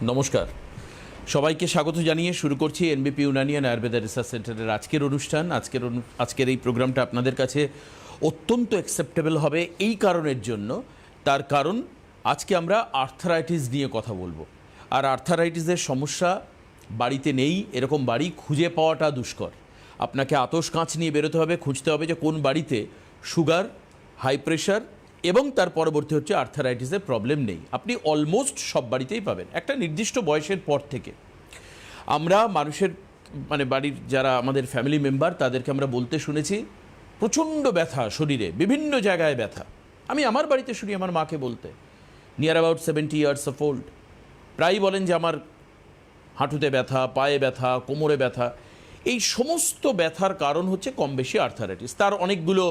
নমস্কার, সবাইকে স্বাগত জানিয়ে শুরু করছি এনবিপি ইউনানিয়ান আয়ুর্বেদা রিসার্চ সেন্টারের আজকের অনুষ্ঠান। আজকের এই প্রোগ্রামটা আপনাদের কাছে অত্যন্ত অ্যাকসেপ্টেবল হবে এই কারণের জন্য, তার কারণ আজকে আমরা আর্থারাইটিস নিয়ে কথা বলবো। আর আর্থারাইটিসের সমস্যা বাড়িতে নেই এরকম বাড়ি খুঁজে পাওয়াটা দুষ্কর। আপনাকে আতশ কাঁচ নিয়ে বেরোতে হবে, খুঁজতে হবে যে কোন বাড়িতে সুগার, হাই প্রেশার এবং তার পরবর্তী হচ্ছে আর্থারাইটিসের প্রবলেম নেই। আপনি অলমোস্ট সব বাড়িতেই পাবেন একটা নির্দিষ্ট বয়সের পর থেকে। আমরা মানুষের বাড়ির যারা আমাদের ফ্যামিলি মেম্বার তাদেরকে আমরা বলতে শুনেছি প্রচণ্ড ব্যথা শরীরে, বিভিন্ন জায়গায় ব্যথা। আমি আমার বাড়িতে শুনি আমার মাকে বলতে, near about 70 years of old, প্রায়ই বলেন যে আমার হাঁটুতে ব্যথা, পায়ে ব্যথা, কোমরে ব্যথা। এই সমস্ত ব্যথার কারণ হচ্ছে কম বেশি আর্থারাইটিস। তার অনেকগুলো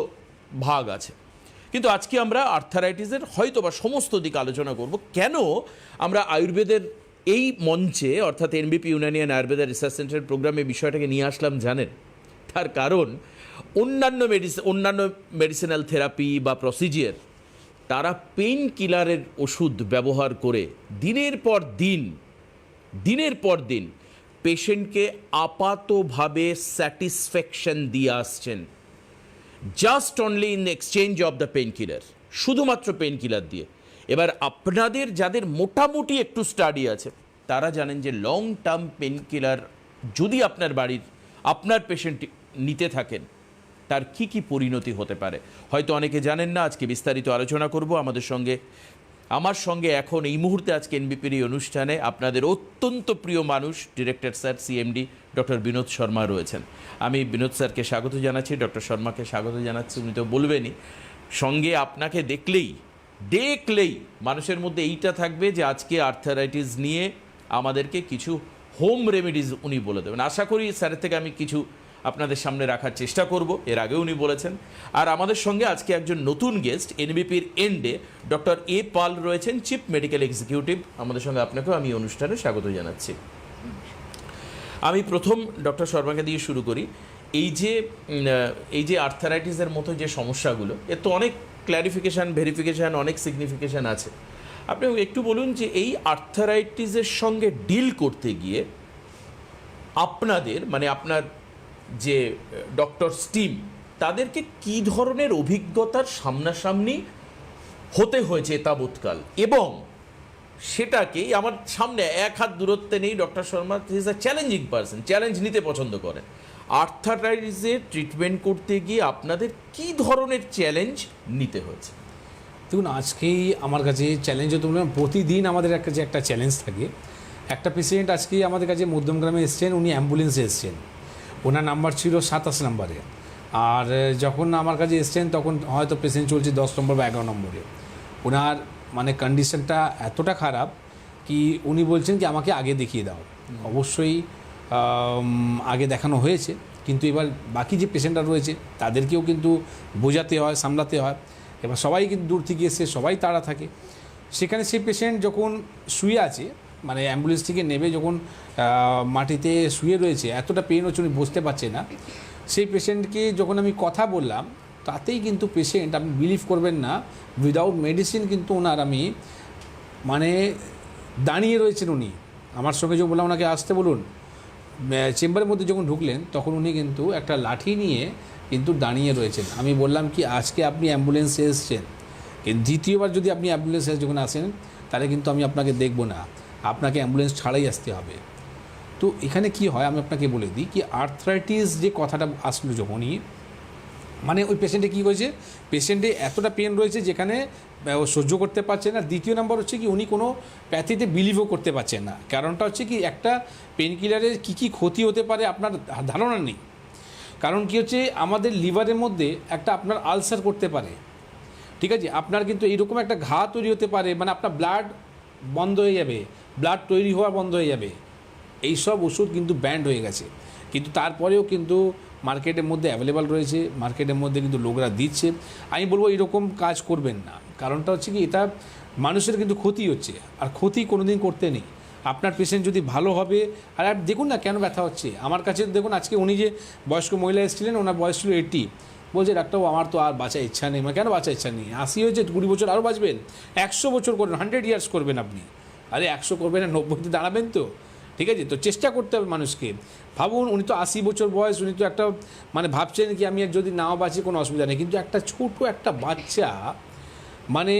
ভাগ আছে, কিন্তু আজকে আমরা আর্থারাইটিসের হয়তো বা সমস্ত দিক আলোচনা করব। কেন আমরা আয়ুর্বেদের এই মঞ্চে অর্থাৎ এনবিপি ইউনানিয়ান আয়ুর্বেদা রিসার্চ সেন্টারের প্রোগ্রামে বিষয়টাকে নিয়ে আসলাম জানেন? তার কারণ অন্যান্য মেডিসিনাল থেরাপি বা প্রসিজিয়ার, তারা পেইন কিলারের ওষুধ ব্যবহার করে দিনের পর দিন পেশেন্টকে আপাতভাবে স্যাটিসফ্যাকশন দিয়ে আসছেন, just only in exchange of the pain killer, শুধুমাত্র পেইন কিলার দিয়ে। এবার আপনাদের যাদের মোটামুটি একটু স্টাডি আছে তারা জানেন যে লং টার্ম পেইন কিলার যদি আপনার পেশেন্ট নিতে থাকেন তার কি কি পরিণতি হতে পারে হয়তো অনেকে জানেন না। আজকে বিস্তারিত আলোচনা করব। আমার সঙ্গে এখন এই মুহূর্তে আজকে এনবিপির এই অনুষ্ঠানে আপনাদের অত্যন্ত প্রিয় মানুষ, director sir, CMD doctor Binod Sharma রয়েছেন। আমি বিনোদ স্যারকে স্বাগত জানাচ্ছি, ডক্টর শর্মাকে স্বাগত জানাচ্ছি। উনি তো বলবেনই, সঙ্গে আপনাকে দেখলেই মানুষের মধ্যে এইটা থাকবে যে আজকে আর্থারাইটিস নিয়ে আমাদেরকে কিছু হোম রেমেডিজ উনি বলে দেবেন। আশা করি স্যারের থেকে আমি কিছু আপনাদের সামনে রাখার চেষ্টা করব, এর আগে উনি বলেছেন। আর আমাদের সঙ্গে আজকে একজন নতুন গেস্ট, এনবিপির এন্ডে ডক্টর এ পাল রয়েছেন, চিফ মেডিকেল এক্সিকিউটিভ আমাদের সঙ্গে। আপনাকেও আমি অনুষ্ঠানে স্বাগত জানাচ্ছি। আমি প্রথম ডক্টর শর্মাকে দিয়ে শুরু করি। এই যে আর্থারাইটিসের মতো যে সমস্যাগুলো, এর তো অনেক ক্ল্যারিফিকেশান, ভেরিফিকেশান, অনেক সিগনিফিকেশান আছে। আপনি একটু বলুন যে এই আর্থারাইটিসের সঙ্গে ডিল করতে গিয়ে আপনার যে ডক্টরস টিম, তাদেরকে কী ধরনের অভিজ্ঞতার সামনাসামনি হতে হয়েছে তাবৎকাল, এবং সেটাকে আমার সামনে এক হাত দূরত্বে নেই doctor Sharma is a challenging person, challenge নিতে পছন্দ করেন। আর্থারাইটিসের ট্রিটমেন্ট করতে গিয়ে আপনাদের কী ধরনের চ্যালেঞ্জ নিতে হয়েছে? দেখুন, আজকেই আমার কাছে চ্যালেঞ্জ হতে বললাম, প্রতিদিন আমাদের কাছে একটা চ্যালেঞ্জ থাকে। একটা পেশেন্ট আজকে আমাদের কাছে মধ্যমগ্রামে এসছেন, উনি অ্যাম্বুলেন্সে এসছেন, ওনার নাম্বার ছিল 27 নম্বরে। আর যখন আমার কাছে এসছেন তখন হয়তো পেশেন্ট চলছে 10 নম্বর বা 11 নম্বরে। ওনার কন্ডিশনটা এতটা খারাপ কি উনি বলছেন কি আমাকে আগে দেখিয়ে দাও। অবশ্যই আগে দেখানো হয়েছে, কিন্তু এবার বাকি যে পেশেন্টরা রয়েছে তাদেরকেও কিন্তু বোঝাতে হয়, সামলাতে হয়। এবার সবাই কিন্তু দূর থেকে এসে সবাই তাড়া থাকে। সেখানে সেই পেশেন্ট যখন শুয়ে আছে, অ্যাম্বুলেন্স থেকে নেবে যখন মাটিতে শুয়ে রয়েছে, এতটা পেন হচ্ছে উনি বসতে পারছে না। সেই পেশেন্টকে যখন আমি কথা বললাম, তাতেই কিন্তু পেশেন্ট, আপনি বিলিভ করবেন না, উইদাউট মেডিসিন কিন্তু ওনার আমি দাঁড়িয়ে রয়েছেন উনি। আমার সঙ্গে যখন বললাম ওনাকে আসতে বলুন, চেম্বারের মধ্যে যখন ঢুকলেন তখন উনি কিন্তু একটা লাঠি নিয়ে কিন্তু দাঁড়িয়ে রয়েছেন। আমি বললাম কি আজকে আপনি অ্যাম্বুলেন্সে এসছেন, কিন্তু দ্বিতীয়বার যদি আপনি অ্যাম্বুলেন্সে যখন আসেন তাহলে কিন্তু আমি আপনাকে দেখব না, আপনাকে অ্যাম্বুলেন্স ছাড়াই আসতে হবে। তো এখানে কি হয় আমি আপনাকে বলে দিই কি আর্থ্রাইটিস যে কথাটা আসলো যখনই, ওই পেশেন্টে কী হয়েছে, পেশেন্টে এতটা পেন রয়েছে যেখানে ও সহ্য করতে পারছে না। দ্বিতীয় নম্বর হচ্ছে কি উনি কোনো প্যাথিতে বিলিভও করতে পারছেন না। কারণটা হচ্ছে কি একটা পেন কিলারের কী ক্ষতি হতে পারে আপনার ধারণা নেই। কারণ কি হচ্ছে, আমাদের লিভারের মধ্যে একটা আপনার আলসার করতে পারে, ঠিক আছে, আপনার কিন্তু এইরকম একটা ঘা তৈরি হতে পারে, আপনার ব্লাড বন্ধ হয়ে যাবে, ব্লাড তৈরি হওয়া বন্ধ হয়ে যাবে। এইসব ওষুধ কিন্তু ব্যান্ড হয়ে গেছে, কিন্তু তারপরেও কিন্তু মার্কেটের মধ্যে অ্যাভেলেবেল রয়েছে, মার্কেটের মধ্যে কিন্তু লোকরা দিচ্ছে। আমি বলবো এরকম কাজ করবেন না। কারণটা হচ্ছে কি এটা মানুষের কিন্তু ক্ষতি হচ্ছে, আর ক্ষতি কোনো দিন করতে নেই। আপনার পেশেন্ট যদি ভালো হবে, আর দেখুন না কেন ব্যথা হচ্ছে। আমার কাছে দেখুন, আজকে উনি যে বয়স্ক মহিলা এসেছিলেন, ওনার বয়স ছিল 80, বলছে ডাক্তারবাবু আমার তো আর বাঁচার ইচ্ছা নেই। মানে কেন বাঁচার ইচ্ছা নেই? 80 হয়েছে, 20 বছর আরও বাঁচবেন, 100 বছর করবেন, 100 ইয়ার্স করবেন আপনি। আরে 100 করবেন না, 90তে দাঁড়াবেন তো, ঠিক আছে? তো চেষ্টা করতে হবে মানুষকে। ভাবুন উনি তো 80 বছর বয়স, উনি তো একটা মানে ভাবছেন কি আমি আর যদি নাও বাঁচি কোনো অসুবিধা নেই, কিন্তু একটা ছোট একটা বাচ্চা মানে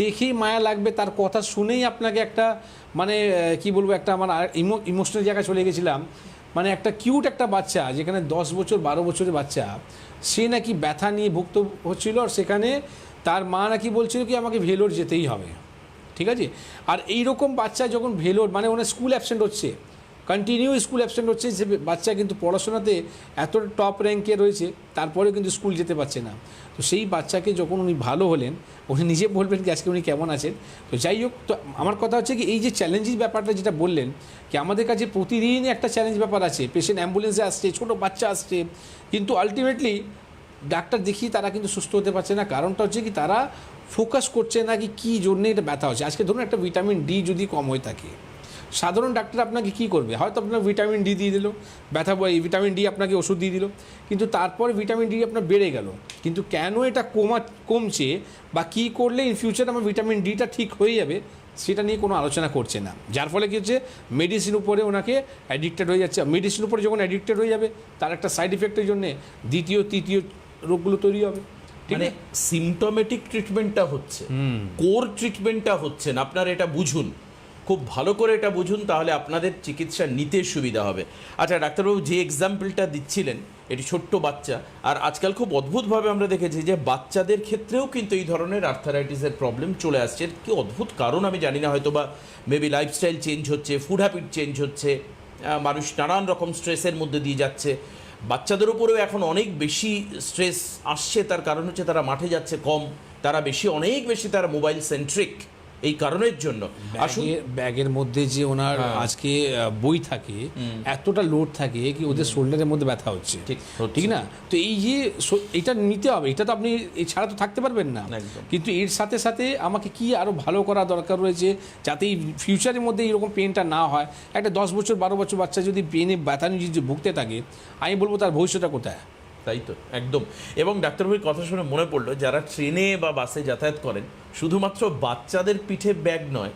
দেখেই মায়া লাগবে, তার কথা শুনেই আপনাকে একটা মানে কি বলবো, একটা আমার ইমোশনাল জায়গায় চলে গেছিলাম। মানে একটা কিউট একটা বাচ্চা, যেখানে 10 বছর 12 বছরের বাচ্চা, সে নাকি ব্যথা নিয়ে ভুক্ত হচ্ছিল, আর সেখানে তার মা নাকি বলছিল কি আমাকে ভেলোর যেতেই হবে, ঠিক আছে? আর এইরকম বাচ্চা যখন ভেলোর মানে ওনার স্কুল অ্যাবসেন্ট হচ্ছে, কন্টিনিউ স্কুল অ্যাবসেন্ট হচ্ছে, যে বাচ্চা কিন্তু পড়াশোনাতে এত টপ র্যাঙ্কে রয়েছে, তারপরেও কিন্তু স্কুল যেতে পারছে না। তো সেই বাচ্চাকে যখন উনি ভালো হলেন, উনি নিজে বলবেন কি আজকে উনি কেমন আছেন। তো যাই হোক, তো আমার কথা হচ্ছে কি এই যে চ্যালেঞ্জের ব্যাপারটা যেটা বললেন, কি আমাদের কাছে প্রতিদিনই একটা চ্যালেঞ্জ ব্যাপার আছে, পেশেন্ট অ্যাম্বুলেন্সে আসছে, ছোটো বাচ্চা আসছে, কিন্তু আলটিমেটলি ডাক্তার দেখিয়ে তারা কিন্তু সুস্থ হতে পারছে না। কারণটা হচ্ছে কি তারা ফোকাস করছে না কি কী জন্যে এটা ব্যথা হচ্ছে। আজকে ধরুন একটা ভিটামিন ডি যদি কম হয়ে থাকে, সাধারণ ডাক্তার আপনাকে কী করবে? হয়তো আপনার ভিটামিন ডি দিয়ে দিল, ব্যথা ভিটামিন ডি আপনাকে ওষুধ দিয়ে দিল, কিন্তু তারপরে ভিটামিন ডি আপনার বেড়ে গেল, কিন্তু কেন এটা কমছে বা কী করলে ইন ফিউচার আমার ভিটামিন ডিটা ঠিক হয়ে যাবে, সেটা নিয়ে কোনো আলোচনা করছে না। যার ফলে কী হচ্ছে, মেডিসিন উপরে ওনাকে অ্যাডিক্টেড হয়ে যাচ্ছে। মেডিসিন উপরে যখন অ্যাডিক্টেড হয়ে যাবে, তার একটা সাইড ইফেক্টের জন্যে দ্বিতীয় তৃতীয় রোগগুলো তৈরি হবে। মানে সিমটোমেটিক ট্রিটমেন্টটা হচ্ছে, কোর ট্রিটমেন্টটা হচ্ছে না। আপনারা এটা বুঝুন, খুব ভালো করে এটা বুঝুন, তাহলে আপনাদের চিকিৎসা নিতে সুবিধা হবে। আচ্ছা ডাক্তারবাবু, যে এক্সাম্পলটা দিচ্ছিলেন, এটি ছোট্ট বাচ্চা, আর আজকাল খুব অদ্ভুতভাবে আমরা দেখেছি যে বাচ্চাদের ক্ষেত্রেও কিন্তু এই ধরনের আর্থারাইটিসের প্রবলেম চলে আসছে। এর কি অদ্ভুত কারণ আমি জানি না, হয়তো বা মেবি লাইফস্টাইল চেঞ্জ হচ্ছে, ফুড হ্যাবিট চেঞ্জ হচ্ছে, মানুষ নানান রকম স্ট্রেসের মধ্যে দিয়ে যাচ্ছে। বাচ্চাদের উপরেও এখন অনেক বেশি স্ট্রেস আসছে, তার কারণ হচ্ছে তারা মাঠে যাচ্ছে কম, তারা অনেক বেশি তারা মোবাইল সেন্ট্রিক, এই কারণের জন্য। ব্যাগের মধ্যে যে ওনার আজকে বই থাকে, এতটা লোড থাকে কি ওদের শোল্ডারের মধ্যে ব্যথা হচ্ছে, ঠিক না? তো এই যে এটা নিতে হবে, এটা তো আপনি এছাড়া তো থাকতে পারবেন না। কিন্তু এর সাথে সাথে আমাকে কি আরও ভালো করা দরকার রয়েছে, যাতে এই ফিউচারের মধ্যে এইরকম পেনটা না হয়। একটা 10 বছর 12 বছর বাচ্চা যদি পেনে ব্যথা নিয়ে যদি ভুগতে থাকে, আমি বলবো তার ভবিষ্যৎটা কোথায়? তাই তো, একদম। এবং ডাক্তারবাবুর কথা শুনে মনে পড়লো, যারা ট্রেনে বা বাসে যাতায়াত করেন, শুধুমাত্র বাচ্চাদের পিঠে ব্যাগ নয়,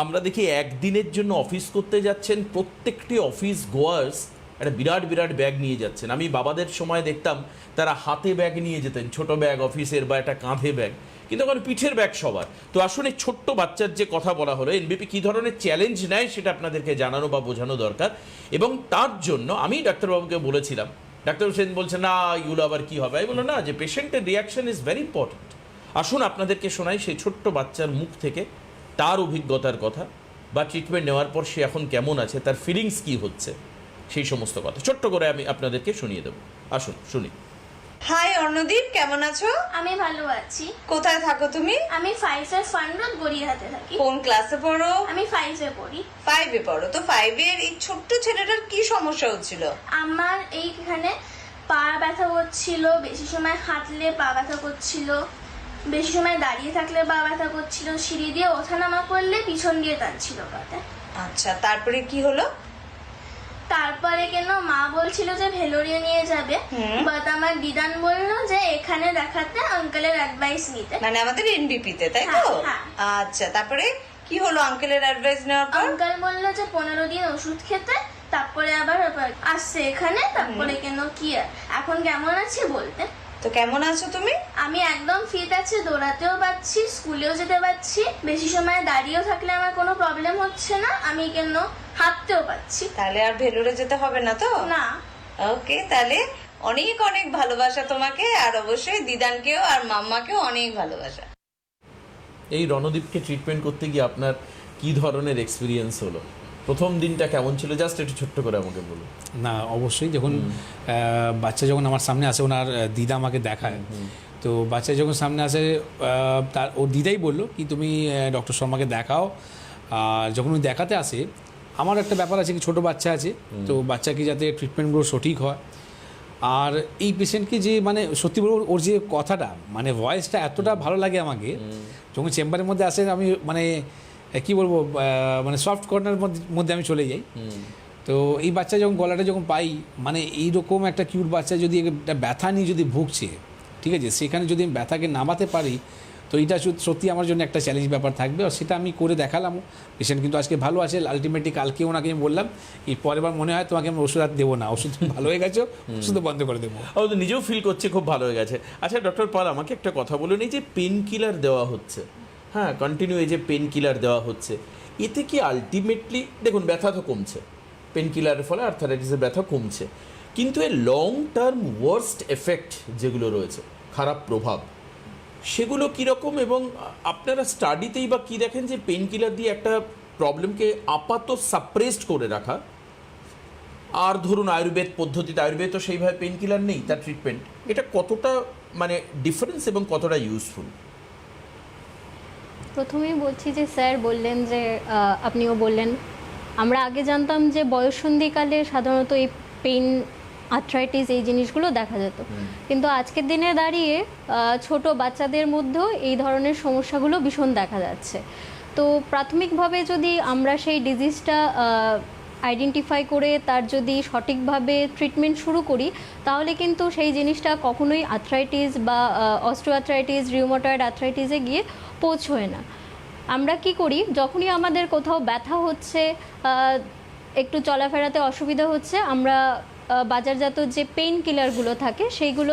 আমরা দেখি একদিনের জন্য অফিস করতে যাচ্ছেন, প্রত্যেকটি অফিস গোয়ার্স একটা বিরাট বিরাট ব্যাগ নিয়ে যাচ্ছেন। আমি বাবাদের সময় দেখতাম তারা হাতে ব্যাগ নিয়ে যেতেন, ছোট ব্যাগ অফিসের বা একটা কাঁধে ব্যাগ, কিন্তু এখন পিঠের ব্যাগ সবার। তো আসলে ছোট্ট বাচ্চার যে কথা বলা হলো, এনবিপি কী ধরনের চ্যালেঞ্জ নেয় সেটা আপনাদেরকে জানানো বা বোঝানো দরকার। এবং তার জন্য আমি ডাক্তারবাবুকে বলেছিলাম, ডাক্তার হোসেন বলছে না এগুলো আবার কী হবে, আমি বললাম না, যে পেশেন্টের রিয়াকশন ইজ ভেরি ইম্পর্টেন্ট। আসুন আপনাদেরকে শোনাই সেই ছোট্ট বাচ্চার মুখ থেকে তার অভিজ্ঞতার কথা, বা ট্রিটমেন্ট নেওয়ার পর সে এখন কেমন আছে, তার ফিলিংস কী হচ্ছে, সেই সমস্ত কথা ছোট্ট করে আমি আপনাদেরকে শুনিয়ে দেবো। আসুন শুনি। হাই অর্ণদীপ, কেমন আছো? আমি ভালো আছি। কোথায় থাকো তুমি? আমি 5 ফান্ড রোড গড়িয়াহাটে থাকি। কোন ক্লাসে পড়ো? আমি 5 পড়ি। 5 পড়ো। তো 5 এই ছোট্ট ছেলেটার কি সমস্যা হচ্ছিল? আমার এইখানে পা ব্যথা করছিল, বেশি সময় হাঁটলে পা ব্যথা করছিল, বেশি সময় দাঁড়িয়ে থাকলে পা ব্যথা করছিল, সিঁড়ি দিয়ে ওঠানামা করলে পিছন দিয়ে টানছিল পাতে। আচ্ছা, তারপরে কি হলো? তারপরে কেন মা বলছিল যে ভেলোরিয়া নিয়ে যাবে, বাট আমার দিদান বললো যে এখানে দেখাতে, আঙ্কেলের অ্যাডভাইস নিতে, মানে আমাদের এনবিপি তে, তাই তো? আচ্ছা, তারপরে কি হলো আঙ্কেলের অ্যাডভাইস নেওয়ার পর? আঙ্কেল বললো যে 15 দিন ওষুধ খেতে, তারপরে আবার আসছে এখানে, তারপরে কেন কি এখন কেমন আছে বলতে। তো কেমন আছো তুমি? আমি একদম ফিট আছি, দৌড়াতেও পারছি, স্কুলেও যেতে পারছি, বেশি সময় দাঁড়িয়েও থাকলে আমার কোনো প্রবলেম হচ্ছে না, আমি কেন হাঁটতেও পারছি। তাহলে আর ভেলোরে যেতে হবে না তো? না। ওকে, তাহলে অনেক অনেক ভালোবাসা তোমাকে, আর অবশ্যই দিদানকেও আর মাম্মাকেও অনেক ভালোবাসা। এই রণদীপকে ট্রিটমেন্ট করতে গিয়ে আপনার কি ধরনের এক্সপিরিয়েন্স হলো? প্রথম দিনটা কেমন ছিল, জাস্ট একটু ছোট্ট করে আমাকে বলুন। না অবশ্যই, যখন বাচ্চা যখন আমার সামনে আসে, ওনার দিদা আমাকে দেখায়, তো বাচ্চা যখন সামনে আসে তার ওর দিদাই বললো কি তুমি ডক্টর শর্মাকে দেখাও। আর যখন উনি দেখাতে আসে, আমার একটা ব্যাপার আছে কি ছোটো বাচ্চা আছে, তো বাচ্চাকে যাতে ট্রিটমেন্টগুলো সঠিক হয়। আর এই পেশেন্টকে যে মানে সত্যি বলবো, ওর যে কথাটা মানে ভয়েসটা এতটা ভালো লাগে আমাকে, যখন চেম্বারের মধ্যে আসে আমি মানে কি বলবো, মানে সফট কর্নার মধ্যে আমি চলে যাই। তো এই বাচ্চা যখন গলাটা যখন পাই, মানে এইরকম একটা কিউট বাচ্চা যদি একটা ব্যথা নিয়ে যদি ভুগছে, ঠিক আছে, সেখানে যদি আমি ব্যথাকে নামাতে পারি, তো এটা সত্যি আমার জন্য একটা চ্যালেঞ্জ ব্যাপার থাকবে। আর সেটা আমি করে দেখালাম। পেশেন্ট কিন্তু আজকে ভালো আছে। আলটিমেটলি কালকে ওনাকে আমি বললাম এই পরের বার মনে হয় তোমাকে আমি ওষুধ আর দেবো না, ওষুধ ভালো হয়ে গেছো, ওষুধ বন্ধ করে দেবো। ও তো নিজেও ফিল করছে খুব ভালো হয়ে গেছে। আচ্ছা ডক্টর পাল, আমাকে একটা কথা বলুন, এই যে পেন কিলার দেওয়া হচ্ছে, হ্যাঁ কন্টিনিউ এই যে পেন কিলার দেওয়া হচ্ছে, এতে কি আলটিমেটলি দেখুন ব্যথা তো কমছে, পেন কিলারের ফলে আর্থারাইটিসের ব্যথা কমছে, কিন্তু এর লং টার্ম ওয়ার্স্ট এফেক্ট যেগুলো রয়েছে, খারাপ প্রভাব, সেগুলো কীরকম? এবং আপনারা স্টাডিতেই বা কী দেখেন যে পেন কিলার দিয়ে একটা প্রবলেমকে আপাতত সাপ্রেসড করে রাখা, আর ধরুন আয়ুর্বেদ পদ্ধতিতে, আয়ুর্বেদ তো সেইভাবে পেন কিলার নেই তার ট্রিটমেন্ট, এটা কতটা মানে ডিফারেন্স এবং কতটা ইউজফুল? প্রথমেই বলছি যে স্যার বললেন যে আপনিও বললেন, আমরা আগে জানতাম যে বয়ঃসন্ধিকালে সাধারণত এই পেইন, আর্থ্রাইটিস এই জিনিসগুলো দেখা যেত, কিন্তু আজকের দিনে দাঁড়িয়ে ছোট বাচ্চাদের মধ্যেও এই ধরনের সমস্যাগুলো ভীষণ দেখা যাচ্ছে। তো প্রাথমিকভাবে যদি আমরা সেই ডিজিজটা আইডেন্টিফাই করে তার যদি সঠিকভাবে ট্রিটমেন্ট শুরু করি, তাহলে কিন্তু সেই জিনিসটা কখনোই আর্থ্রাইটিস বা অস্টিওআর্থ্রাইটিস, রিউমাটয়েড আর্থ্রাইটিসে গিয়ে পৌঁছয় না। আমরা কি করি, যখনই আমাদের কোথাও ব্যথা হচ্ছে, একটু চলাফেরাতে অসুবিধা হচ্ছে, আমরা বাজারজাত যে পেইন কিলারগুলো থাকে সেইগুলো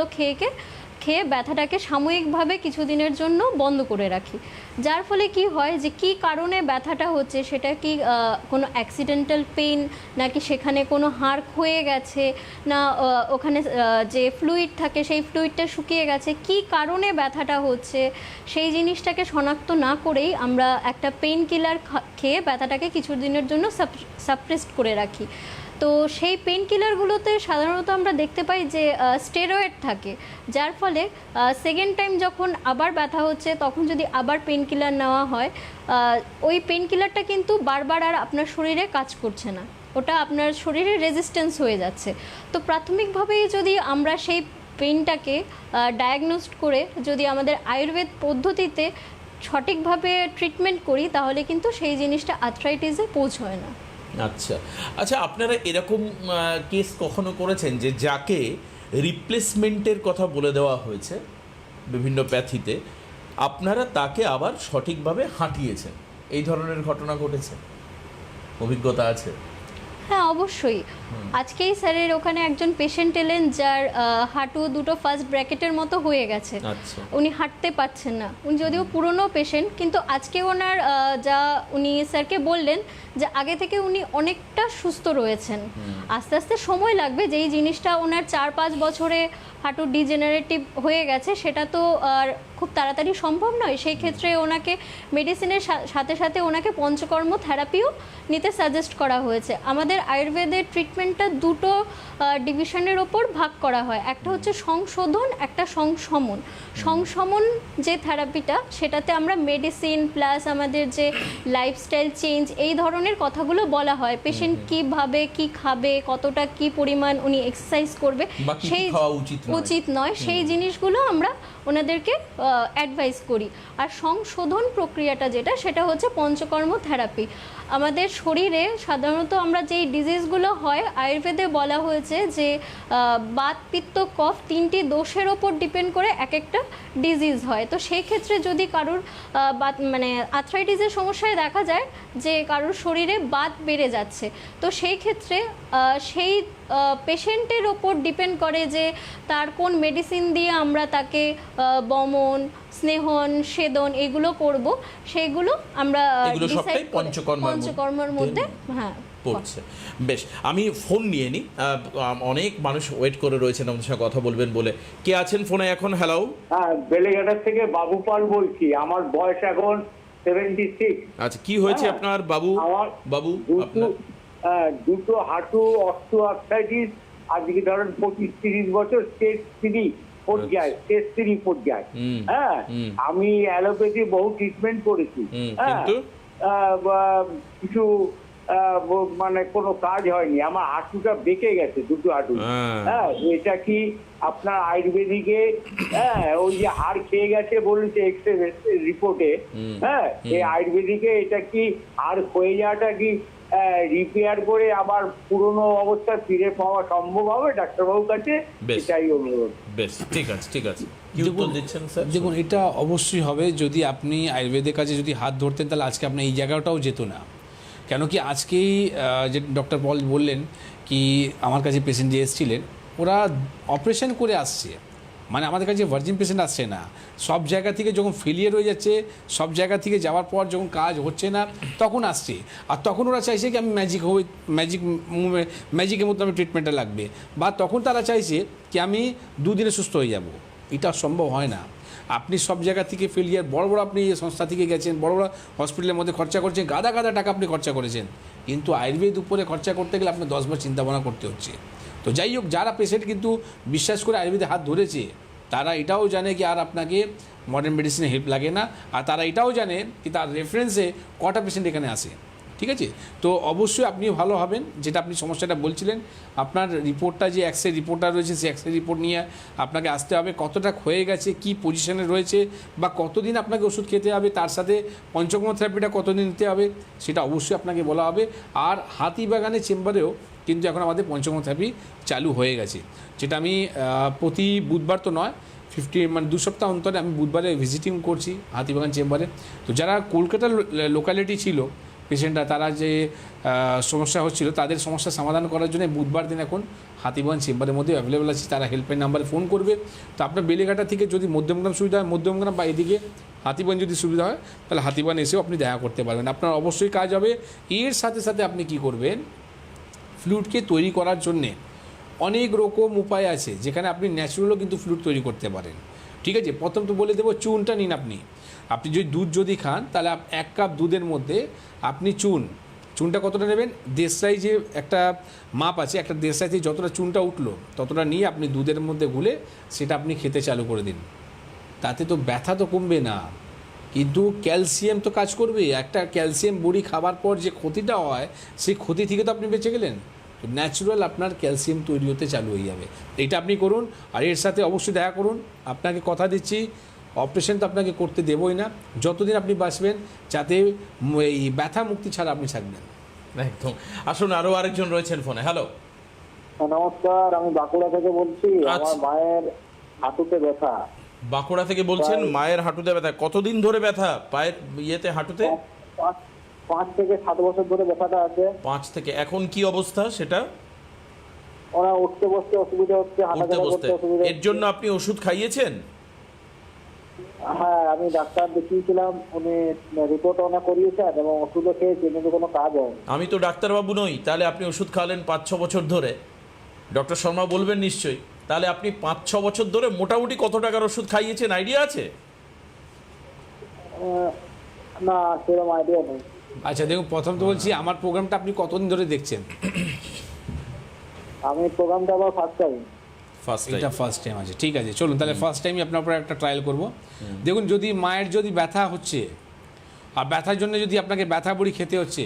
খেয়ে ব্যথাটাকে সাময়িকভাবে কিছুদিনের জন্য বন্ধ করে রাখি। যার ফলে কি হয় যে কী কারণে ব্যথাটা হচ্ছে, সেটা কি কোনো অ্যাক্সিডেন্টাল পেইন, নাকি সেখানে কোনো হাড় ক্ষয়ে গেছে, না ওখানে যে ফ্লুইড থাকে সেই ফ্লুইডটা শুকিয়ে গেছে, কী কারণে ব্যথাটা হচ্ছে, সেই জিনিসটাকে শনাক্ত না করেই আমরা একটা পেইন কিলার খেয়ে ব্যথাটাকে কিছুদিনের জন্য সাপ্রেসড করে রাখি। তো সেই পেইন কিলারগুলোতে সাধারণত আমরা দেখতে পাই যে স্টেরয়েড থাকে, যার ফলে সেকেন্ড টাইম যখন আবার ব্যথা হচ্ছে তখন যদি আবার পেইন কিলার নেওয়া হয়, ওই পেইন কিলারটা কিন্তু বারবার আর আপনার শরীরে কাজ করছে না, ওটা আপনার শরীরে রেজিস্ট্যান্স হয়ে যাচ্ছে। তো প্রাথমিকভাবেই যদি আমরা সেই পেইনটাকে ডায়াগনোস্ট করে যদি আমাদের আয়ুর্বেদ পদ্ধতিতে সঠিকভাবে ট্রিটমেন্ট করি, তাহলে কিন্তু সেই জিনিসটা আর্থ্রাইটিসে পৌঁছয় না। আচ্ছা আচ্ছা, আপনারা এরকম কেস কখনো করেছেন যে যাকে রিপ্লেসমেন্টের কথা বলে দেওয়া হয়েছে বিভিন্ন প্যাথিতে, আপনারা তাকে আবার সঠিকভাবে হাঁটিয়েছেন, এই ধরনের ঘটনা ঘটেছে? অভিজ্ঞতা আছে? হ্যাঁ অবশ্যই। আজকেই স্যারের ওখানে একজন পেশেন্ট এলেন যার হাঁটু দুটো ফার্স্ট ব্র্যাকেটের মতো হয়ে গেছে, আচ্ছা, উনি হাঁটতে পারছেন না। উনি যদিও পুরনো পেশেন্ট, কিন্তু আজকে ওনার যা উনি স্যারকে বললেন যে আগে থেকে উনি অনেকটা সুস্থ রয়েছেন। আস্তে আস্তে সময় লাগবে, যেই জিনিসটা ওনার 4-5 বছরে হাঁটু ডিজেনারেটিভ হয়ে গেছে সেটা তো আর খুব তাড়াতাড়ি সম্ভব নয়। সেই ক্ষেত্রে ওনাকে মেডিসিনের সাথে সাথে ওনাকে পঞ্চকর্ম থেরাপিও নিতে সাজেস্ট করা হয়েছে। আমাদের আয়ুর্বেদের ট্রিটমেন্টটা দুটো ডিভিশনের ওপর ভাগ করা হয়, একটা হচ্ছে সংশোধন, একটা সংশমন। সংশমন যে থেরাপিটা, সেটাতে আমরা মেডিসিন প্লাস আমাদের যে লাইফস্টাইল চেঞ্জ এই ধরনের কথাগুলো বলা হয়, পেশেন্ট কীভাবে কি খাবে, কতটা কি পরিমাণ উনি এক্সারসাইজ করবে, সেই উচিত নয় সেই জিনিসগুলো আমরা ওনাদেরকে অ্যাডভাইস করি। আর সংশোধন প্রক্রিয়াটা যেটা, সেটা হচ্ছে পঞ্চকর্ম থেরাপি। আমাদের শরীরে সাধারণত আমরা যেই ডিজিজগুলো হয়, আয়ুর্বেদে বলা হয়েছে যে বাত, পিত্ত, কফ 3টি দোষের ওপর ডিপেন্ড করে এক একটা ডিজিজ হয়। তো সেই ক্ষেত্রে যদি কারোর মানে আর্থ্রাইটিসের সমস্যায় দেখা যায় যে কারোর শরীরে বাত বেড়ে যাচ্ছে, তো সেই ক্ষেত্রে সেই পেশেন্টের ওপর ডিপেন্ড করে যে তার কোন মেডিসিন দিয়ে আমরা তাকে বমন, স্নেহন, সেদন এগুলো করব, সেইগুলো আমরা ডিসাইড পঞ্চকর্মের মধ্যে হ্যাঁ পড়ছে। বেশ, আমি ফোন নিয়ে নিই, অনেক মানুষ ওয়েট করে রয়েছেন আমাদের সঙ্গে কথা বলবেন বলে। কে আছেন ফোনে এখন? হ্যালো। হ্যাঁ, বেলেঘাটার থেকে বাবু পাল বলছি। আমার বয়স এখন 76। আচ্ছা, কি হয়েছে আপনার বাবু? বাবু দুটো হাঁটু অস্টিওআর্থ্রাইটিস, আজকে ধরেন 25-30 বছর, স্টেজ 3 পর্যায়ে। হ্যাঁ, আমি অ্যালোপ্যাথি বহু ট্রিটমেন্ট করেছি, কিছু মানে কোনো কাজ হয়নি, আমার হাঁটুটা বেঁকে গেছে, দুটো হাঁটু। হ্যাঁ, এটা কি আপনার আয়ুর্বেদিকে, হ্যাঁ ওই যে হাড় খেয়ে গেছে বলেছে এক্সরে রিপোর্টে, হ্যাঁ এই আয়ুর্বেদিকে এটা কি হাড় ক্ষয়ে যাওয়াটা কি রিপেয়ার করে আবার পুরনো অবস্থায় ফিরে পাওয়া সম্ভব হবে ডাক্তারবাবুর কাছে, বেশ। এটাই অনুরোধ। বেশ, ঠিক আছে, ঠিক আছে। কি উত্তর দিচ্ছেন স্যার? দেখুন, এটা অবশ্যই হবে। যদি আপনি আয়ুর্বেদের কাছে যদি হাত ধরতেন তাহলে আজকে আপনি এই জায়গাটাও যেত না। কেন কি আজকেই যে ডক্টর পল বললেন কি আমার কাছে পেশেন্ট যে এসেছিলেন ওরা অপারেশন করে আসছে, মানে আমাদের কাছে ভার্জিন পেশেন্ট আসছে না, সব জায়গা থেকে যখন ফেলিয়ার হয়ে যাচ্ছে, সব জায়গা থেকে যাওয়ার পর যখন কাজ হচ্ছে না তখন আসছে। আর তখন ওরা চাইছে কি আমি ম্যাজিকের মতো আমি ট্রিটমেন্টটা লাগবে, বা তখন তারা চাইছে কি আমি 2 দিনে সুস্থ হয়ে যাব। এটা সম্ভব হয় না। আপনি সব জায়গা থেকে ফেলিয়ার, বড় বড় আপনি সংস্থা থেকে গেছেন, বড় বড় হসপিটালের মধ্যে খরচা করছেন, গাদা গাদা টাকা আপনি খরচা করেছেন, কিন্তু আয়ুর্বেদ উপরে খরচা করতে গেলে আপনার 10 বার চিন্তা ভাবনা করতে হচ্ছে। তো যাই হোক, যারা পেশেন্ট কিন্তু বিশ্বাস করে আয়ুর্বেদে হাত ধরেছে তারা এটাও জানে কি আর আপনাকে মডার্ন মেডিসিনে হেল্প লাগে না, আর তারা এটাও জানে কি তার রেফারেন্সে কটা পেশেন্ট এখানে আসে। ঠিক আছে, তো অবশ্যই আপনি ভালো হবেন। যেটা আপনি সমস্যাটা বলছিলেন, আপনার রিপোর্টটা যে এক্সরে রিপোর্টটা রয়েছে সেই এক্সরে রিপোর্ট নিয়ে আপনাকে আসতে হবে, কতটা ক্ষয়ে গেছে, কি পজিশনে রয়েছে, বা কতদিন আপনাকে ওষুধ খেতে হবে, তার সাথে পঞ্চকর্ম থেরাপিটা কতদিন নিতে হবে সেটা অবশ্যই আপনাকে বলা হবে। আর হাতিবাগানের চেম্বারেও কিন্তু এখন আমাদের পঞ্চকর্ম থেরাপি চালু হয়ে গেছে, যেটা আমি প্রতি বুধবার তো নয়, 2 সপ্তাহ অন্তরে আমি বুধবারে ভিজিটিং করছি হাতিবাগান চেম্বারে। তো যারা কলকাতার লোকালিটি ছিল পেশেন্টরা, তারা যে সমস্যা হচ্ছিল তাদের সমস্যা সমাধান করার জন্য বুধবার দিন এখন হাতিবাগান চেম্বারের মধ্যে অ্যাভেলেবেল আছে। তারা হেল্পলাইন নাম্বারে ফোন করবে। তো আপনার বেলেঘাটা থেকে যদি মধ্যমগ্রাম সুবিধা হয় মধ্যমগ্রাম, বা এদিকে হাতিবাগান যদি সুবিধা হয় তাহলে হাতিবাগান এসেও আপনি দেখা করতে পারবেন। আপনার অবশ্যই কাজ হবে। এর সাথে সাথে আপনি কি করবেন, ফ্লুইডকে তৈরি করার জন্যে অনেক রকম উপায় আছে, যেখানে আপনি ন্যাচুরালও কিন্তু ফ্লুইড তৈরি করতে পারেন। ঠিক আছে, প্রথম তো বলে দেবো চুনটা নিন। আপনি যদি দুধ যদি খান তাহলে 1 কাপ দুধের মধ্যে আপনি চুনটা কতটা নেবেন, দেশলাই যে একটা মাপ আছে, একটা দেশলাই থেকে যতটা চুনটা উঠলো ততটা নিয়ে আপনি দুধের মধ্যে গুলে সেটা আপনি খেতে চালু করে দিন। তাতে তো ব্যথা তো কমবে না, কিন্তু ক্যালসিয়াম তো কাজ করবে। একটা ক্যালসিয়াম বড়ি খাবার পর যে ক্ষতিটা হয় সেই ক্ষতি থেকে তো আপনি বেঁচে গেলেন। তো ন্যাচুরাল আপনার ক্যালসিয়াম তৈরি হতে চালু হয়ে যাবে। এটা আপনি করুন। আর এর সাথে অবশ্যই দেখা করুন। আপনাকে কথা দিচ্ছি, অপারেশন তো আপনাকে করতে দেবই না যতদিন আপনি বাঁচবেন, যাতে এই ব্যথা মুক্তি ছাড়া আপনি থাকবেন। একদম। আসুন, আরো আরেকজন রয়েছেন ফোনে। হ্যালো, নমস্কার, আমি বাঁকুড়া থেকে বলছি। আচ্ছা। আমার মায়ের হাঁটুতে ব্যথা। বাঁকুড়া থেকে বলছেন, মায়ের হাঁটুতে ব্যথা। কতদিন ধরে ব্যথা পায়ের ইয়েতে, হাঁটুতে? 5 থেকে 7 বছর ধরে ব্যথাটা আছে। 5 থেকে। এখন কি অবস্থা সেটা? ওরা উঠতে বসতে অসুবিধা হচ্ছে, উঠতে হাঁটাচলা বসতে। করতে অসুবিধা এর জন্য আপনি ওষুধ খাইয়েছেন? হ্যাঁ, আমি ডাক্তার দেখিয়েছিলাম, উনি রিপোর্ট অনেক করিয়েছেন এবং ওষুধও খেয়েছি, কিন্তু কোনো কাজ হয়নি। আমি তো ডাক্তারবাবু নই, তাহলে আপনি ওষুধ খাওয়ালেন 5-6 বছর ধরে। ডক্টর শর্মা বলবেন নিশ্চয়ই। তাহলে আপনি 5-6 বছর ধরে মোটামুটি কত টাকার ওষুধ খাইয়েছেন, আইডিয়া আছে? না, সেরকম আইডিয়া নেই। আচ্ছা দেখুন, প্রথম তো বলছি আমার প্রোগ্রামটা আপনি কতদিন ধরে দেখছেন? আমি প্রোগ্রামটা আবার ফার্স্ট টাইম। এটা ফার্স্ট টাইম আছে, ঠিক আছে। চলুন তাহলে ফার্স্ট টাইমই আপনার উপরে একটা ট্রায়াল করব। দেখুন, যদি মায়ের যদি ব্যথা হচ্ছে আর ব্যথার জন্য যদি আপনাকে ব্যথা বড়ি খেতে হচ্ছে,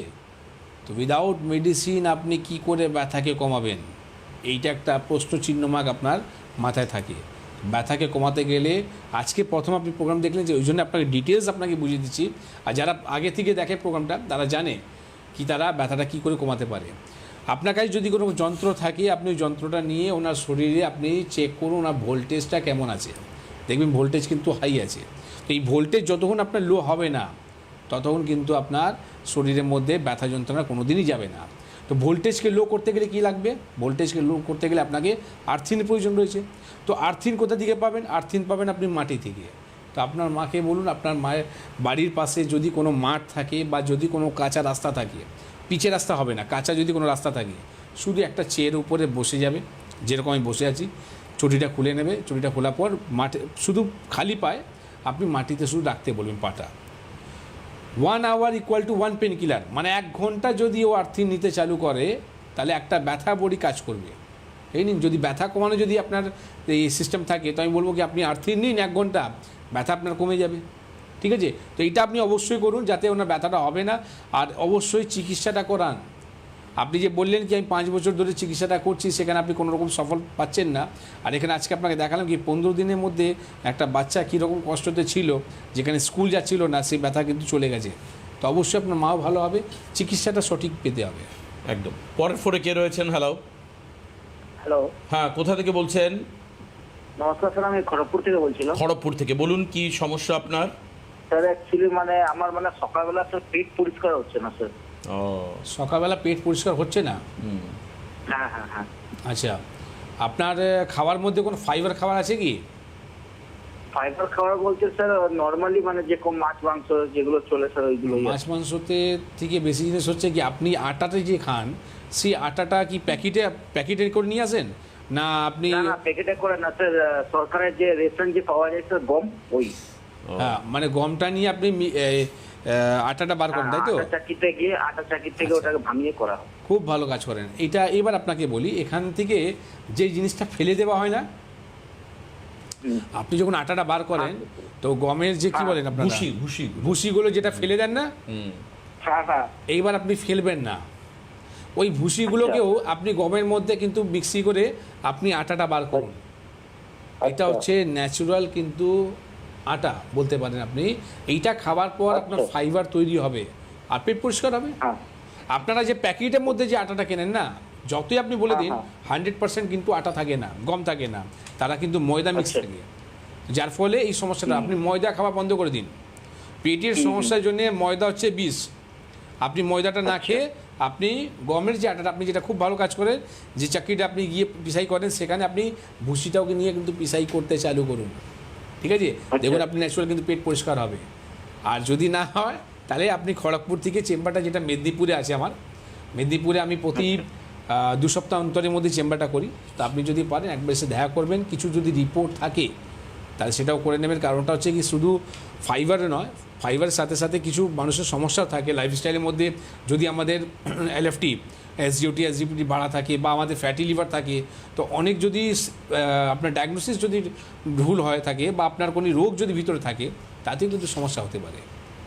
তো উইদাউট মেডিসিন আপনি কি করে ব্যথাকে কমাবেন? এইটা একটা প্রশ্ন চিহ্ন মার্ক আপনার মাথায় থাকে। ব্যথাকে কমাতে গেলে আজকে প্রথম আপনি প্রোগ্রাম দেখলেন, যে ওই জন্য আপনাকে ডিটেলস আপনাকে বুঝিয়ে দিচ্ছি। আর যারা আগে থেকে দেখে প্রোগ্রামটা তারা জানে কি তারা ব্যথাটা কী করে কমাতে পারে। আপনার কাছে যদি কোনো যন্ত্র থাকে, আপনি ওই যন্ত্রটা নিয়ে ওনার শরীরে আপনি চেক করুন ওনার ভোল্টেজটা কেমন আছে। দেখবেন ভোল্টেজ কিন্তু হাই আছে। তো এই ভোল্টেজ যতক্ষণ আপনার লো হবে না ততক্ষণ কিন্তু আপনার শরীরের মধ্যে ব্যথা যন্ত্রণা কোনো দিনই যাবে না। তো ভোল্টেজকে লো করতে গেলে কী লাগবে? ভোল্টেজকে লো করতে গেলে আপনাকে আর্থিনের প্রয়োজন রয়েছে। তো আর্থিন কোথা থেকে পাবেন? আর্থিন পাবেন আপনি মাটি থেকে। তো আপনার মাকে বলুন, আপনার মায়ের বাড়ির পাশে যদি কোনো মাঠ থাকে বা যদি কোনো কাঁচা রাস্তা থাকে, পিচের রাস্তা হবে না, কাঁচা যদি কোনো রাস্তা থাকে, শুধু একটা চেয়ারের উপরে বসে যাবে, যেরকম আমি বসে আছি, চটিটা খুলে নেবে। চটিটা খোলার পর মাঠে শুধু খালি পায়ে আপনি মাটিতে শুধু রাখতে বলবেন পাটা। 1 hour equal to 1 pen killer, মানে 1 ঘন্টা যদি ও আর্থিন নিতে চালু করে তাহলে একটা ব্যথা বড়ি কাজ করবে। এই নিন, যদি ব্যথা কমানো যদি আপনার এই সিস্টেম থাকে তো আমি বলবো কি আপনি আর্থিন নিন 1 ঘন্টা, ব্যথা আপনার কমে যাবে। ঠিক আছে, তো এটা আপনি অবশ্যই করুন যাতে ওনার ব্যথাটা হবে না। আর অবশ্যই চিকিৎসাটা করান। আপনি যে বললেন কি আমি 5 বছর ধরে চিকিৎসাটা করছি, সেখানে আপনি কোনো রকম সফল পাচ্ছেন না। আর এখানে আজকে আপনাকে দেখালাম কি 15 দিনের মধ্যে একটা বাচ্চা কীরকম কষ্টতে ছিল, যেখানে স্কুল যাচ্ছিল না, সেই ব্যথা কিন্তু চলে গেছে। তো তো অবশ্যই আপনার মাও ভালো হবে, চিকিৎসাটা সঠিক পেতে হবে। একদম। পরের ফোনে কে রয়েছেন? হ্যালো। হ্যালো, হ্যাঁ, কোথা থেকে বলছেন? নমস্কার স্যার, আমি খড়গপুর থেকে বলছিলাম। খড়গপুর থেকে বলুন, কি সমস্যা আপনার? স্যার অ্যাকচুয়ালি মানে আমার মানে সকালবেলা স্যার পেট পরিষ্কার হচ্ছে না স্যার। ও, সকালবেলা পেট পরিষ্কার হচ্ছে না? হ্যাঁ হ্যাঁ হ্যাঁ। আচ্ছা, আপনার খাওয়ার মধ্যে কোনো ফাইবার খাবার আছে কি? ফাইবার খাবার বলতে স্যার নর্মালি মানে যে কম মাছ মাংস যেগুলো চলে স্যার ওইগুলো। মাছ মাংসতে থেকে বেশি জিনিস হচ্ছে কি, আপনি আটাতে যে খান সেই আটাটা কি প্যাকেটে করে নিয়ে আসেন, না আপনি? না প্যাকেটে করে না স্যার, সরকারের যে রেশন যে পাওয়া যায় স্যার গম, ওই। হ্যাঁ, মানে গমটা নিয়ে আপনি আটাটা বার করেন, তাই তো? আটা চাকিতে গিয়ে আটা চাকি থেকে ওটাকে ভাঙিয়ে করা হয়। খুব ভালো কাজ করেন এটা। এবার আপনাকে বলি, এখান থেকে যে জিনিসটা ফেলে দেওয়া হয় না, আপনি যখন আটাটা বার করেন তো গমের যে কি বলেন আপনারা, ভুসিগুলো যেটা ফেলে দেন না, হ্যাঁ হ্যাঁ। এইবার আপনি ফেলবেন না, ওই ভুসিগুলোকেও আপনি গমের মধ্যে কিন্তু মিক্সি করে আপনি আটাটা বার করুন। এটা হচ্ছে ন্যাচুরাল কিন্তু আটা বলতে পারেন আপনি। এইটা খাবার পর আপনার ফাইবার তৈরি হবে আর পেট পরিষ্কার হবে। আপনারা যে প্যাকেটের মধ্যে যে আটাটা কেনেন না, যতই আপনি বলে দিন 100% কিন্তু আটা থাকে না, গম থাকে না, তারা কিন্তু ময়দা মিক্স থাকে, যার ফলে এই সমস্যাটা। আপনি ময়দা খাওয়া বন্ধ করে দিন। পেটের সমস্যার জন্য ময়দা হচ্ছে বিষ। আপনি ময়দাটা না খেয়ে আপনি গমের যে আটাটা, আপনি যেটা খুব ভালো কাজ করেন, যে চাকরিটা আপনি গিয়ে পিসাই করেন, সেখানে আপনি ভুসিটাকে নিয়ে কিন্তু পিসাই করতে চালু করুন। ঠিক আছে, দেখুন আপনি ন্যাচুরাল কিন্তু পেট পরিষ্কার হবে। আর যদি না হয় তাহলে আপনি খড়গপুর থেকে চেম্বারটা, যেটা মেদিনীপুরে আছে আমার, মেদিনীপুরে আমি প্রতি 2 সপ্তাহ অন্তরের মধ্যে চেম্বারটা করি। তো আপনি যদি পারেন একবার এসে দেখা করবেন, কিছু যদি রিপোর্ট থাকে তাহলে সেটাও করে নেবেন। কারণটা হচ্ছে কি, শুধু ফাইবারে নয়, ফাইবারের সাথে সাথে কিছু মানুষের সমস্যা থাকে লাইফস্টাইলের মধ্যে। যদি আমাদের LFT, SGOT বাড়া থাকে, বা আমাদের ফ্যাটি লিভার থাকে, তো অনেক যদি আপনার ডায়াগনোসিস যদি ভুল হয়ে থাকে, বা আপনার কোনো রোগ যদি ভিতরে থাকে, তাতেও কিন্তু সমস্যা হতে পারে।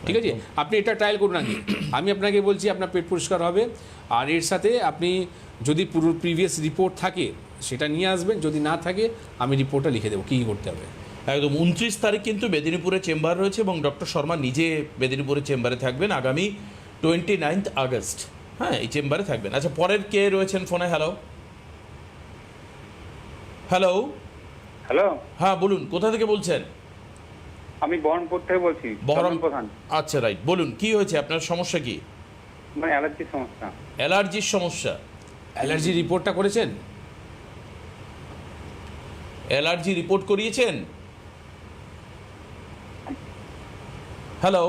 ঠিক আছে, আপনি এটা ট্রায়াল করুন আগে। আমি আপনাকে বলছি আপনার পেট পরিষ্কার হবে। আর এর সাথে আপনি যদি পুরো প্রিভিয়াস রিপোর্ট থাকে সেটা নিয়ে আসবেন, যদি না থাকে আমি রিপোর্টটা লিখে দেবো কী করতে হবে। একদম। 29 তারিখ কিন্তু মেদিনীপুরে চেম্বার রয়েছে এবং ডক্টর শর্মা নিজে মেদিনীপুরে চেম্বারে থাকবেন আগামী 29 আগস্ট। হ্যাঁ, এই চেম্বারে থাকবেন। আচ্ছা, পরের কে রয়েছেন ফোনে? হ্যালো হ্যালো হ্যালো, হ্যাঁ বলুন, কোথা থেকে বলছেন? আমি বহরমপুর থেকে বলছি। বহরম প্রধান। আচ্ছা, রাইট। বলুন, কি হয়েছে, আপনার সমস্যা কি? মানে অ্যালার্জির সমস্যা। অ্যালার্জির সমস্যা? অ্যালার্জি রিপোর্টটা করেছেন? অ্যালার্জি রিপোর্ট করিয়েছেন? হ্যালো,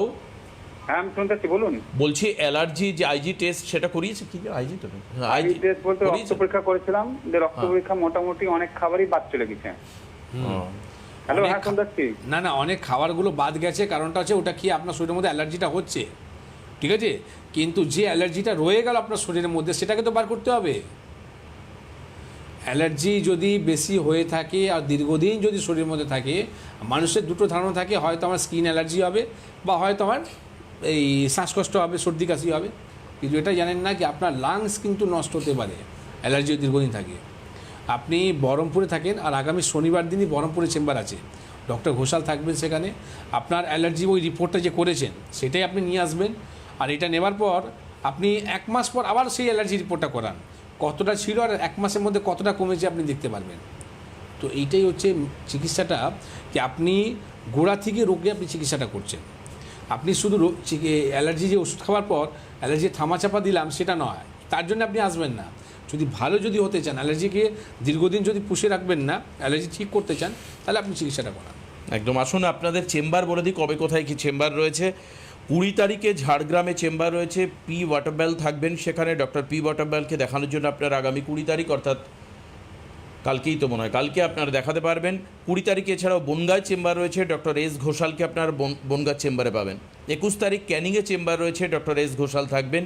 হ্যাঁ আমি শুনতে পাচ্ছি, বলুন। বলছি অ্যালার্জি যে IG টেস্ট সেটা করিয়েছে কি? IG তো আইজি টেস্ট বলতে রক্ত পরীক্ষা করেছিলাম, যে রক্ত পরীক্ষা মোটামুটি অনেক খাবারই বাদ চলে গেছে। হ্যালো, হ্যাঁ শুনতে পাচ্ছি। না, অনেক খাবারগুলো বাদ গেছে, কারণটা হচ্ছে ওটা খেয়ে আপনার শরীরের মধ্যে অ্যালার্জিটা হচ্ছে, ঠিক আছে, কিন্তু যে অ্যালার্জিটা রয়ে গেল আপনার শরীরের মধ্যে সেটাকে তো বার করতে হবে। অ্যালার্জি যদি বেশি হয়ে থাকে আর দীর্ঘদিন যদি শরীরের মধ্যে থাকে, মানুষের দুটো ধারণা থাকে, হয়তো আমার স্কিন অ্যালার্জি হবে, বা হয়তো আমার এই শ্বাসকষ্ট হবে, সর্দি কাশি হবে। কিন্তু এটা জানেন না কি আপনার লাংস কিন্তু নষ্ট হতে পারে অ্যালার্জি দীর্ঘদিন থাকে। আপনি বহরমপুরে থাকেন, আর আগামী শনিবার দিনই বহরমপুরে চেম্বার আছে, ডক্টর ঘোষাল থাকবেন সেখানে। আপনার অ্যালার্জি ওই রিপোর্টটা যে করেছেন সেটাই আপনি নিয়ে আসবেন। আর এটা নেবার পর আপনি 1 মাস পর আবার সেই অ্যালার্জি রিপোর্টটা করান, কতটা ছিল আর 1 মাসের মধ্যে কতটা কমেছে আপনি দেখতে পারবেন। তো এইটাই হচ্ছে চিকিৎসাটা, যে আপনি গোড়া থেকে রোগে আপনি চিকিৎসাটা করছেন। আপনি শুধু অ্যালার্জি যে ওষুধ খাওয়ার পর অ্যালার্জি থামাচাপা দিলাম সেটা নয়, তার জন্য আপনি আসবেন না। যদি ভালো যদি হতে চান, অ্যালার্জিকে দীর্ঘদিন যদি পুষে রাখবেন না, অ্যালার্জি ঠিক করতে চান, তাহলে আপনি চিকিৎসাটা করান। একদম। আসুন, আপনাদের চেম্বার বলে দিই, কবে কোথায় কি চেম্বার রয়েছে। 20 তারিখে ঝাড়গ্রামে চেম্বার রয়েছে, P. ওয়াটারবেল থাকবেন সেখানে। Doctor P. ওয়াটারবেলকে দেখানোর জন্য আপনার আগামী 20 তারিখ, অর্থাৎ কালকেই তো মনে হয়, কালকে আপনারা দেখাতে পারবেন। 20 তারিখে এছাড়াও বনগাঁয় চেম্বার রয়েছে, ডক্টর S. ঘোষালকে আপনার বনগাঁ চেম্বারে পাবেন। 21 তারিখ ক্যানিংয়ে চেম্বার রয়েছে, ডক্টর S. ঘোষাল থাকবেন।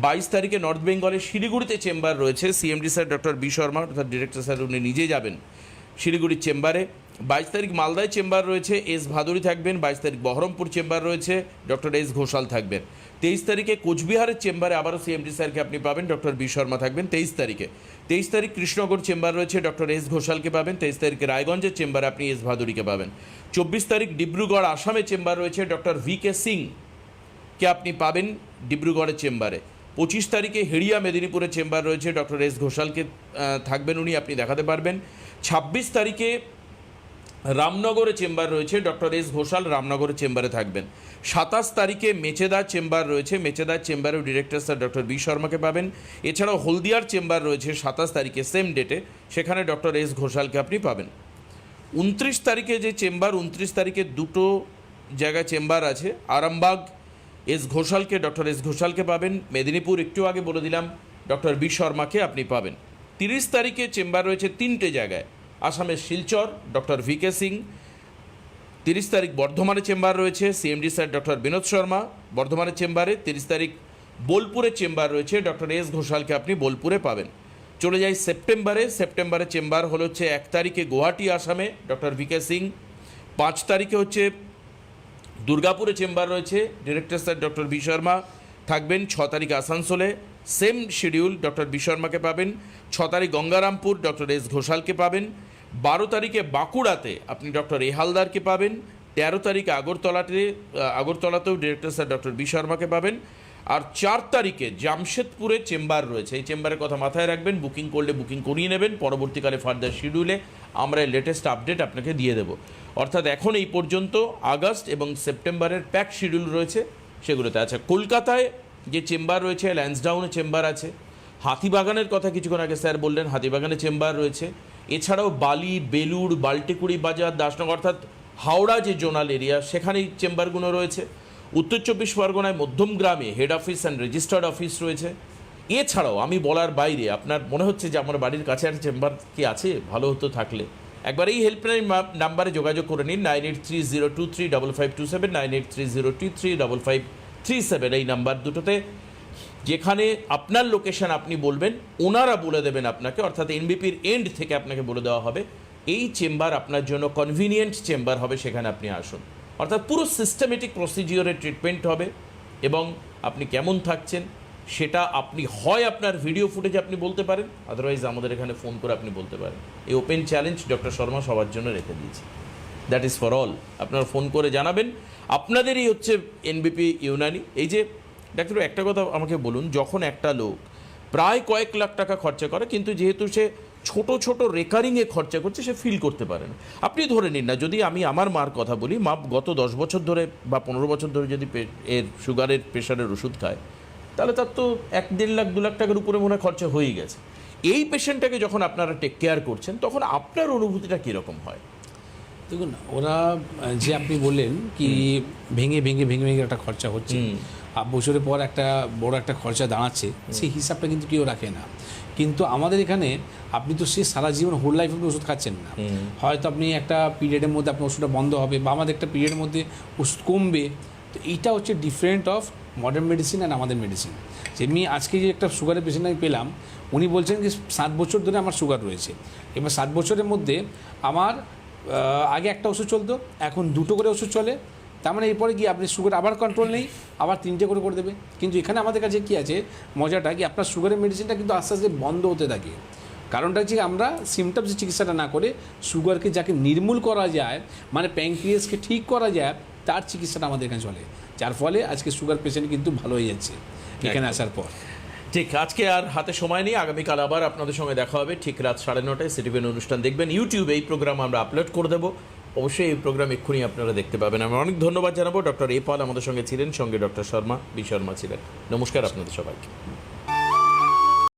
22 তারিখে নর্থ বেঙ্গলের শিলিগুড়িতে চেম্বার রয়েছে, CMD sir doctor B. Sharma, অর্থাৎ ডিরেক্টর স্যার উনি নিজেই যাবেন শিলিগুড়ির চেম্বারে। 22 তারিখ মালদায় চেম্বার রয়েছে, S. ভাদুরী থাকবেন। 22 তারিখ বহরমপুর চেম্বার রয়েছে, ডক্টর S. ঘোষাল থাকবেন। 23 তারিখে কোচবিহারের চেম্বারে আবারও CMD স্যারকে আপনি পাবেন, ডক্টর B. শর্মা থাকবেন 23 তারিখে। 23 তারিখ কৃষ্ণনগর চেম্বার রয়েছে, ডক্টর S. ঘোষালকে পাবেন। 23 তারিখে রায়গঞ্জের চেম্বারে আপনি S. ভাদুরীকে পাবেন। 24 তারিখ ডিব্রুগড় আসামে চেম্বার রয়েছে, ডক্টর V. K. সিং কে আপনি পাবেন ডিব্রুগড়ের চেম্বারে। 25 তারিখে হেড়িয়া মেদিনীপুরের চেম্বার রয়েছে, ডক্টর এস ঘোষালকে থাকবেন উনি, আপনি দেখাতে পারবেন। 26 তারিখে রামনগরে চেম্বার রয়েছে, ডক্টর এস ঘোষাল রামনগরের চেম্বারে থাকবেন। 27 তারিখে মেচেদা চেম্বার রয়েছে, মেচেদার চেম্বারেও ডিরেক্টর স্যার ডক্টর বি শর্মাকে পাবেন। এছাড়াও হলদিয়ার চেম্বার রয়েছে 27 তারিখে সেম ডেটে, সেখানে ডক্টর এস ঘোষালকে আপনি পাবেন। 29 তারিখে যে চেম্বার, 29 তারিখে দুটো জায়গায় চেম্বার আছে, আরামবাগ এস ঘোষালকে, ডক্টর এস ঘোষালকে পাবেন। মেদিনীপুর একটু আগে বলে দিলাম ডক্টর বি শর্মাকে আপনি পাবেন। 30 তারিখে চেম্বার রয়েছে 3টে জায়গায়, আসামের Silchar doctor V K Singh. 30 তারিখ বর্ধমানে চেম্বার রয়েছে, CMD sir doctor Binod Sharma বর্ধমানের চেম্বারে। 30 তারিখ বোলপুরে চেম্বার রয়েছে, ডক্টর এস ঘোষালকে আপনি বোলপুরে পাবেন। চলে যাই সেপ্টেম্বরে চেম্বার হচ্ছে 1 তারিখে গুয়াহাটি আসামে, ডক্টর ভি কে সিং। 5 তারিখে হচ্ছে দুর্গাপুরে চেম্বার রয়েছে, director sir doctor B Sharma থাকবেন। 6 তারিখ আসানসোলে সেম শিডিউল, ডক্টর বি শর্মাকে পাবেন। 6 তারিখ গঙ্গারামপুর, ডক্টর এস ঘোষালকে পাবেন। 12 তারিখে বাঁকুড়াতে আপনি ডক্টর এ হালদারকে পাবেন। 13 তারিখে আগরতলাতেও ডিরেক্টর স্যার ডক্টর বি শর্মাকে পাবেন। আর 4 তারিখে জামশেদপুরে চেম্বার রয়েছে, এই চেম্বারের কথা মাথায় রাখবেন, বুকিং করলে বুকিং করিয়ে নেবেন, পরবর্তীকালে ফার্দার শিডিউলে আমরা লেটেস্ট আপডেট আপনাকে দিয়ে দেবো। অর্থাৎ এখন এই পর্যন্ত আগস্ট এবং সেপ্টেম্বরের প্যাক শিডিউল রয়েছে সেগুলোতে। আচ্ছা, কলকাতায় যে চেম্বার রয়েছে, ল্যান্সডাউনে চেম্বার আছে, হাতিবাগানের কথা কিছুক্ষণ আগে স্যার বললেন, হাতিবাগানে চেম্বার রয়েছে। এছাড়াও বালি, বেলুড়, বাল্টিকুড়ি বাজার, দাসনগর অর্থাৎ হাওড়া যে জোনাল এরিয়া সেখানেই চেম্বারগুলো রয়েছে। উত্তর 24 পরগনায় মধ্যমগ্রামে head office and registered office রয়েছে। এছাড়াও আমি বলার বাইরে, আপনার মনে হচ্ছে যে আমার বাড়ির কাছে একটা চেম্বার কি আছে, ভালো হতো থাকলে একবার এই হেল্পলাইন নাম্বারে যোগাযোগ করে নিন, 9830235527, 9830235537, এই নাম্বার দুটোতে, যেখানে আপনার লোকেশন আপনি বলবেন, ওনারা বলে দেবেন আপনাকে, অর্থাৎ এনবিপির এন্ড থেকে আপনাকে বলে দেওয়া হবে এই চেম্বার আপনার জন্য কনভিনিয়েন্ট চেম্বার হবে, সেখানে আপনি আসুন। অর্থাৎ পুরো সিস্টেমেটিক প্রসিজিওরের ট্রিটমেন্ট হবে এবং আপনি কেমন থাকছেন সেটা আপনি হয় আপনার ভিডিও ফুটেজ আপনি বলতে পারেন, আদারওয়াইজ আমাদের এখানে ফোন করে আপনি বলতে পারেন। এই ওপেন চ্যালেঞ্জ ডক্টর শর্মা সবার জন্য রেখে দিয়েছে, দ্যাট ইজ ফর অল। আপনারা ফোন করে জানাবেন আপনাদেরই হচ্ছে এনবিপি ইউনানি। এই যে ডাক্তার একটা কথা আমাকে বলুন, যখন একটা লোক প্রায় কয়েক লাখ টাকা খরচা করে কিন্তু যেহেতু সে ছোট ছোট রেকারিংয়ে খরচা করছে সে ফিল করতে পারে না। আপনি ধরে নিন না, যদি আমি আমার মার কথা বলি, মা গত 10 বছর ধরে বা 15 বছর ধরে যদি এর সুগারের প্রেশারের ওষুধ খায়, তাহলে তার তো 1-1.5 লাখ 2 লাখ টাকার উপরে মনে হয় খরচা হয়ে গেছে। এই পেশেন্টটাকে যখন আপনারা টেক কেয়ার করছেন তখন আপনার অনুভূতিটা কীরকম হয়? দেখুন, ওরা যে আপনি বললেন কি ভেঙে ভেঙে ভেঙে ভেঙে একটা খরচা হচ্ছে, বছরের পর একটা বড় একটা খরচা দাঁড়াচ্ছে, সেই হিসাবটা কিন্তু কেউ রাখে না। কিন্তু আমাদের এখানে আপনি তো সে সারা জীবন হোল লাইফ আপনি ওষুধ খাচ্ছেন না, হয়তো আপনি একটা পিরিয়ডের মধ্যে আপনার ওষুধটা বন্ধ হবে বা আমাদের একটা পিরিয়ডের মধ্যে ওষুধ কমবে। তো এইটা হচ্ছে ডিফারেন্ট অফ মডার্ন মেডিসিন আর আমাদের মেডিসিন। যেমনি আজকে যে একটা সুগারের পেশেন্ট আমি পেলাম, উনি বলছেন যে 7 বছর ধরে আমার সুগার রয়েছে। এবার 7 বছরের মধ্যে আমার আগে একটা ওষুধ চলতো, এখন 2টো করে ওষুধ চলে। তার মানে এরপরে কি আপনি সুগার আবার কন্ট্রোল নেই, আবার 3টে করে দেবে। কিন্তু এখানে আমাদের কাছে কী আছে মজাটা, কি আপনার সুগারের মেডিসিনটা কিন্তু আস্তে আস্তে বন্ধ হতে থাকে। কারণটা হচ্ছে আমরা সিমটমসের চিকিৎসাটা না করে সুগারকে যাকে নির্মূল করা যায়, মানে প্যানক্রিয়াসকে ঠিক করা যায়, তার চিকিৎসাটা আমাদের এখানে চলে, যার ফলে আজকে সুগার পেশেন্ট কিন্তু ভালো হয়ে যাচ্ছে এখানে আসার পর। ঠিক, আজকে আর হাতে সময় নেই, আগামীকাল আবার আপনাদের সঙ্গে দেখা হবে ঠিক রাত 9:30টায়। সিটিভিএন অনুষ্ঠান দেখবেন ইউটিউবে, এই প্রোগ্রাম আমরা আপলোড করে দেবো, অবশ্যই এই প্রোগ্রাম এক্ষুনি আপনারা দেখতে পাবেন। আমি অনেক ধন্যবাদ জানাবো। ডক্টর এ পল আমাদের সঙ্গে ছিলেন, সঙ্গে ডক্টর শর্মা, বি শর্মা ছিলেন। নমস্কার আপনাদের সবাইকে।